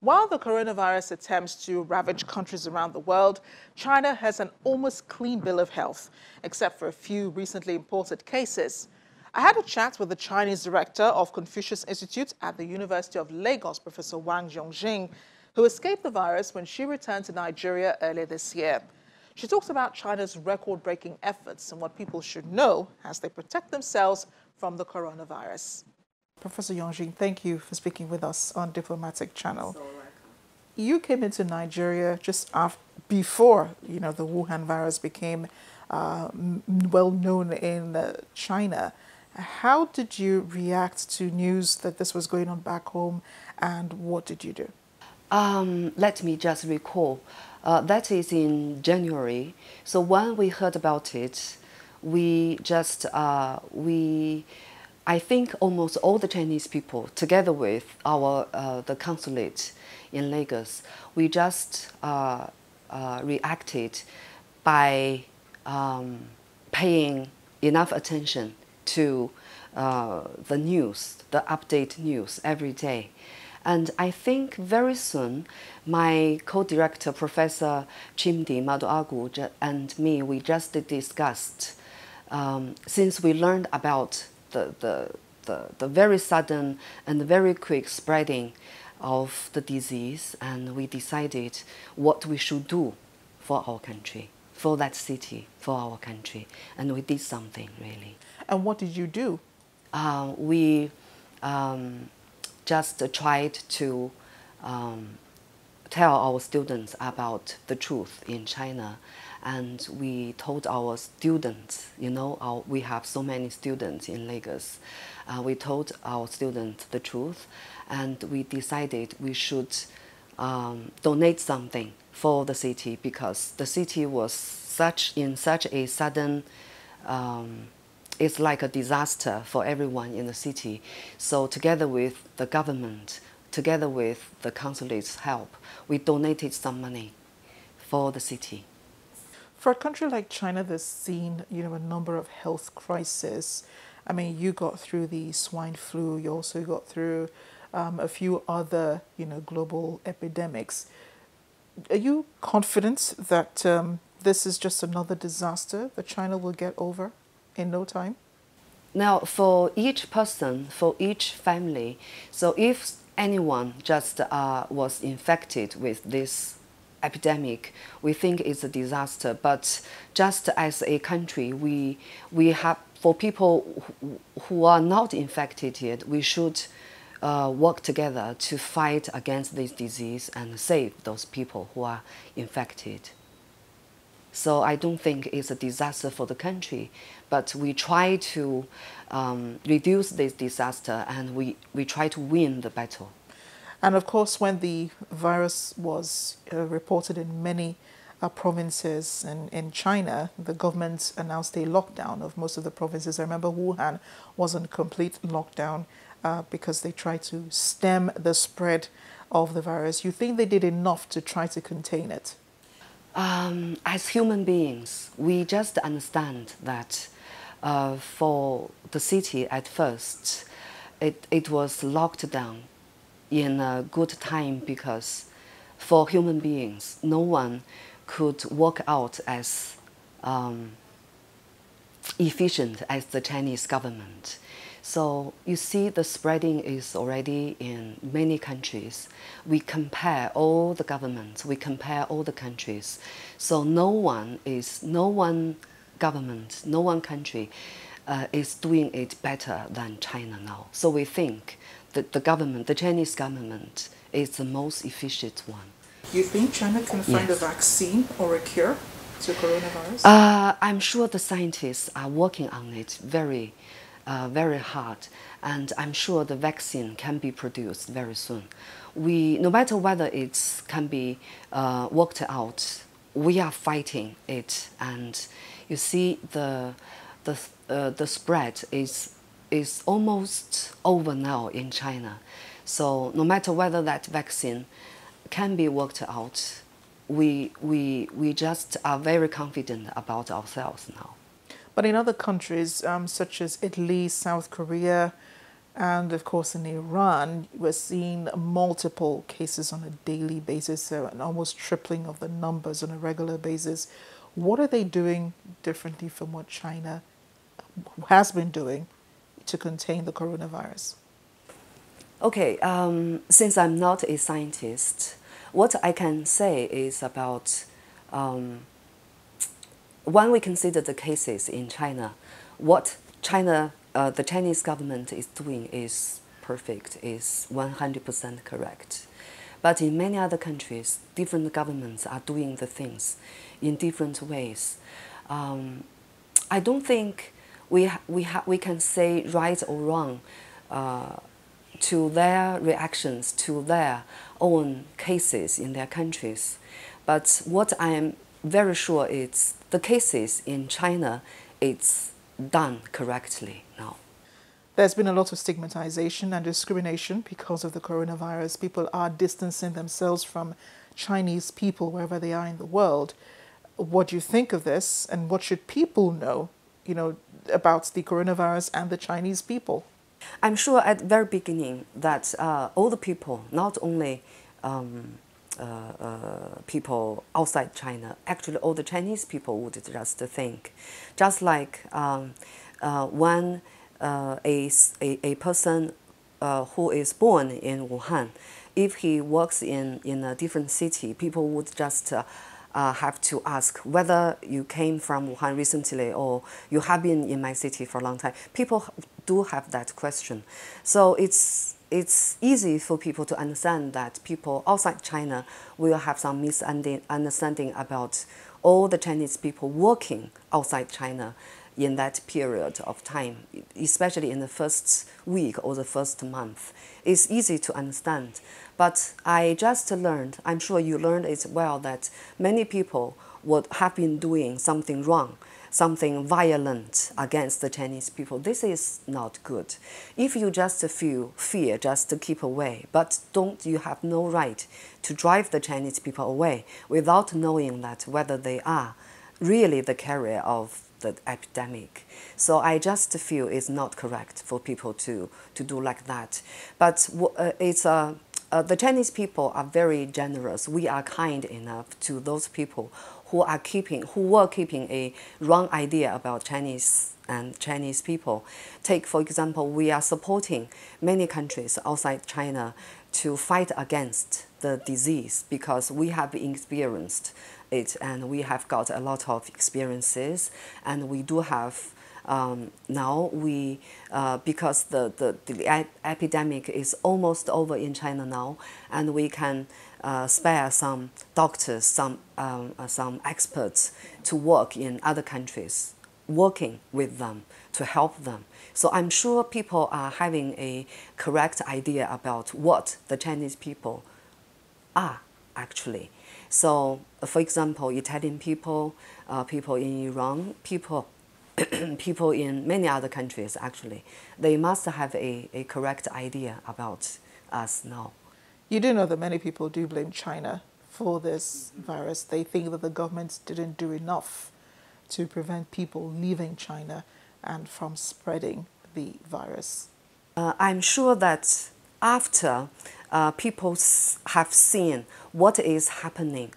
While the coronavirus attempts to ravage countries around the world, China has an almost clean bill of health, except for a few recently imported cases. I had a chat with the Chinese director of Confucius Institute at the University of Lagos, Professor Wang Yongjing, who escaped the virus when she returned to Nigeria earlier this year. She talks about China's record-breaking efforts and what people should know as they protect themselves from the coronavirus. Professor Yongjing, thank you for speaking with us on Diplomatic Channel. So welcome. You came into Nigeria just before, the Wuhan virus became well known in China. How did you react to news that this was going on back home, and what did you do? Let me just recall. That is in January. So when we heard about it, I think almost all the Chinese people, together with the consulate in Lagos, we just reacted by paying enough attention to the news, the update news every day. And I think very soon, my co-director, Professor Chimdi Maduagu, and me, we just discussed, since we learned about the very sudden and very quick spreading of the disease, and we decided what we should do for our country, for that city, for our country. And we did something, really. And what did you do? We just tried to tell our students about the truth in China. And we told our students, we have so many students in Lagos. We told our students the truth, and we decided we should donate something for the city, because the city was in such a sudden, it's like a disaster for everyone in the city. So together with the government, together with the consulate's help, we donated some money for the city. For a country like China that's seen, a number of health crises, I mean, you got through the swine flu, you also got through a few other, global epidemics. Are you confident that this is just another disaster that China will get over in no time? Now, for each person, for each family, so if anyone just was infected with this epidemic, we think it's a disaster. But just as a country, we have, for people who are not infected yet, we should work together to fight against this disease and save those people who are infected. So I don't think it's a disaster for the country, but we try to reduce this disaster, and we try to win the battle. And of course, when the virus was reported in many provinces in China, the government announced a lockdown of most of the provinces. I remember Wuhan was on complete lockdown because they tried to stem the spread of the virus. You think they did enough to try to contain it? As human beings, we just understand that for the city at first, it was locked down in a good time, because for human beings, no one could work out as efficient as the Chinese government. So you see, the spreading is already in many countries. We compare all the governments, we compare all the countries. So no one government, no one country is doing it better than China now. So we think that the Chinese government is the most efficient one. You think China can find a vaccine or a cure to coronavirus? I'm sure the scientists are working on it very hard, and I'm sure the vaccine can be produced very soon. No matter whether it can be worked out, we are fighting it, and you see the spread is almost over now in China. So no matter whether that vaccine can be worked out, we just are very confident about ourselves now. But in other countries, such as Italy, South Korea, And of course, in Iran, we're seeing multiple cases on a daily basis, so an almost tripling of the numbers on a regular basis. What are they doing differently from what China has been doing to contain the coronavirus? Okay, since I'm not a scientist, what I can say is about when we consider the cases in China, what the Chinese government is doing is perfect, is 100% correct. But in many other countries, different governments are doing the things in different ways. I don't think we can say right or wrong to their reactions to their own cases in their countries. But what I am very sure is the cases in China, it's done correctly now. There's been a lot of stigmatization and discrimination because of the coronavirus. People are distancing themselves from Chinese people wherever they are in the world. What do you think of this, and what should people know, about the coronavirus and the Chinese people? I'm sure at the very beginning that all the people, not only people outside China, actually all the Chinese people would just think, just like when a person who is born in Wuhan, if he works in a different city, people would just have to ask whether you came from Wuhan recently or you have been in my city for a long time. People do have that question. So it's easy for people to understand that people outside China will have some misunderstanding about all the Chinese people working outside China in that period of time, especially in the first week or the first month. It's easy to understand. But I just learned, I'm sure you learned as well, that many people would have been doing something wrong, something violent against the Chinese people. This is not good. If you just feel fear, just to keep away, but you have no right to drive the Chinese people away without knowing that whether they are really the carrier of the epidemic. So I just feel it's not correct for people to do like that. But the Chinese people are very generous. We are kind enough to those people who were keeping a wrong idea about Chinese and Chinese people. Take, for example, we are supporting many countries outside China to fight against the disease because we have experienced it and we have got a lot of experiences, and we do have now because the epidemic is almost over in China now, and we can spare some doctors, some experts to work in other countries, working with them to help them. So I'm sure people are having a correct idea about what the Chinese people are actually. So, for example, Italian people, people in Iran, people in many other countries actually, they must have a correct idea about us now. You do know that many people do blame China for this virus. They think that the government didn't do enough to prevent people leaving China and from spreading the virus. I'm sure that after people have seen what is happening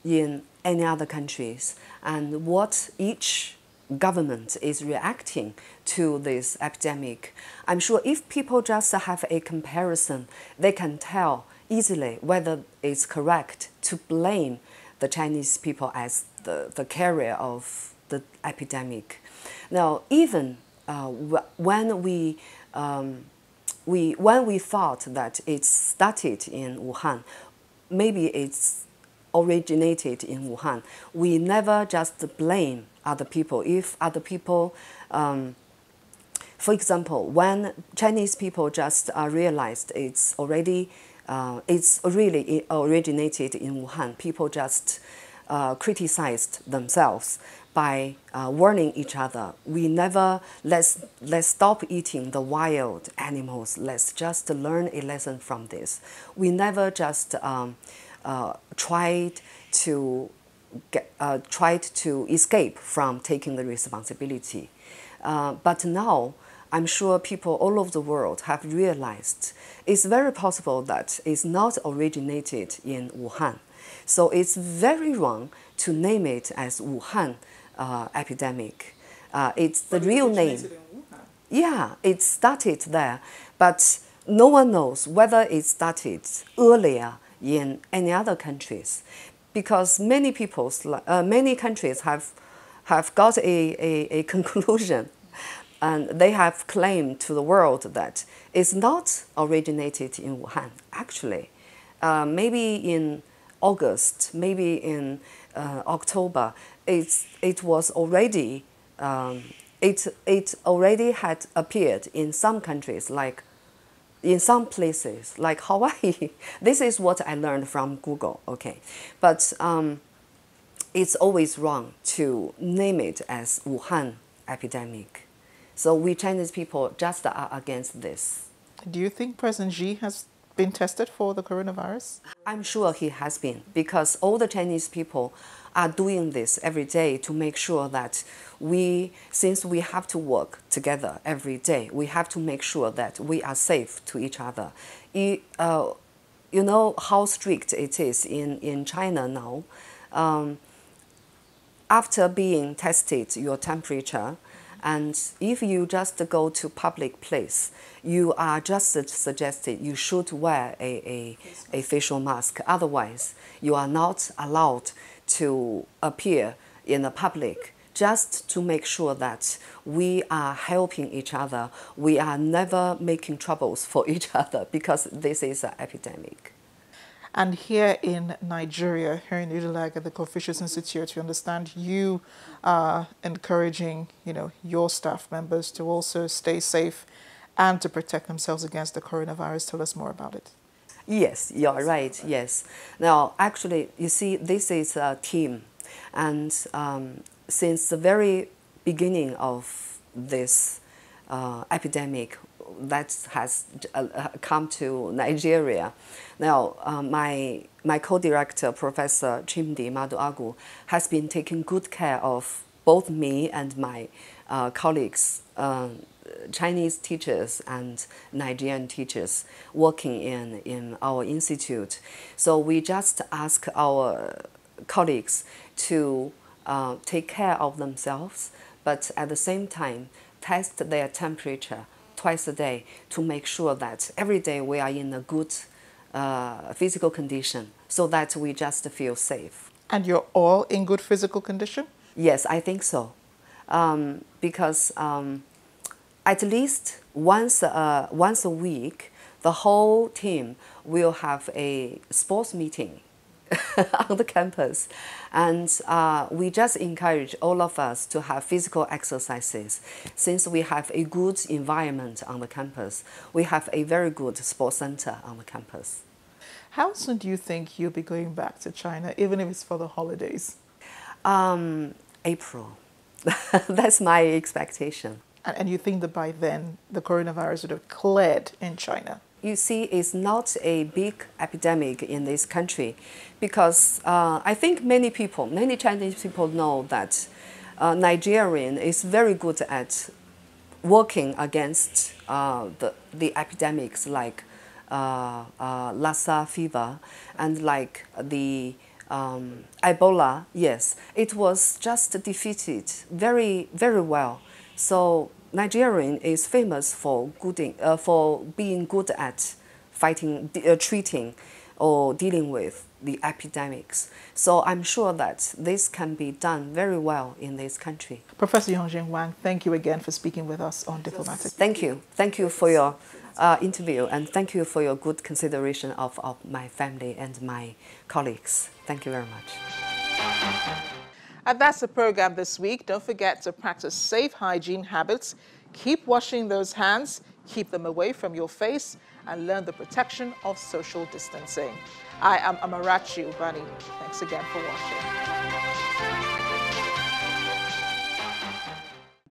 in any other countries and what each government is reacting to this epidemic, I'm sure if people just have a comparison, they can tell easily whether it's correct to blame the Chinese people as the carrier of the epidemic. Now, even when we thought that it started in Wuhan, maybe it's originated in Wuhan, we never just blame other people. If other people, for example, when Chinese people just realized it's really originated in Wuhan, people just criticized themselves by warning each other. We never, let's stop eating the wild animals. Let's just learn a lesson from this. We never just tried to escape from taking the responsibility. But now, I'm sure people all over the world have realized it's very possible that it's not originated in Wuhan. So it's very wrong to name it as Wuhan epidemic. It's the real name. Yeah, it started there, but no one knows whether it started earlier in any other countries, because many many countries have got a conclusion, and they have claimed to the world that it's not originated in Wuhan. Actually, maybe in August, maybe in October, it was already. It already had appeared in some countries, like in some places, like Hawaii. This is what I learned from Google, okay? But it's always wrong to name it as Wuhan epidemic. So we Chinese people just are against this. Do you think President Xi has been tested for the coronavirus? I'm sure he has been, because all the Chinese people are doing this every day to make sure that since we have to work together every day, we have to make sure that we are safe to each other. You know how strict it is in China now. After being tested, your temperature, and if you just go to public place, you are just suggested you should wear a facial mask. Otherwise, you are not allowed to appear in the public, just to make sure that we are helping each other. We are never making troubles for each other, because this is an epidemic. And here in Nigeria, here in Unilag at the Confucius Institute, you understand you are encouraging, your staff members to also stay safe and to protect themselves against the coronavirus. Tell us more about it. Yes, you're right, yes. Now, actually, you see, this is a team. And since the very beginning of this epidemic that has come to Nigeria, now my co-director, Professor Chimdi Maduagu, has been taking good care of both me and my colleagues, Chinese teachers and Nigerian teachers working in our institute. So we just ask our colleagues to take care of themselves, but at the same time test their temperature twice a day to make sure that every day we are in a good physical condition, so that we just feel safe. And you're all in good physical condition? Yes, I think so. Because at least once a week, the whole team will have a sports meeting on the campus. And we just encourage all of us to have physical exercises. Since we have a good environment on the campus, we have a very good sports center on the campus. How soon do you think you'll be going back to China, even if it's for the holidays? April. That's my expectation. And you think that by then the coronavirus would have cleared in China? You see, it's not a big epidemic in this country, because I think many Chinese people know that Nigerian is very good at working against the epidemics like Lassa fever and like the Ebola. Yes, it was just defeated very, very well. So Nigerian is famous for being good at fighting, treating, or dealing with the epidemics. So I'm sure that this can be done very well in this country. Professor Yongjin Wang, thank you again for speaking with us on Diplomatic. Thank you. Thank you for your interview, and thank you for your good consideration of my family and my colleagues. Thank you very much. And that's the program this week. Don't forget to practice safe hygiene habits. Keep washing those hands, keep them away from your face, and learn the protection of social distancing. I am Amarachi Ubani. Thanks again for watching.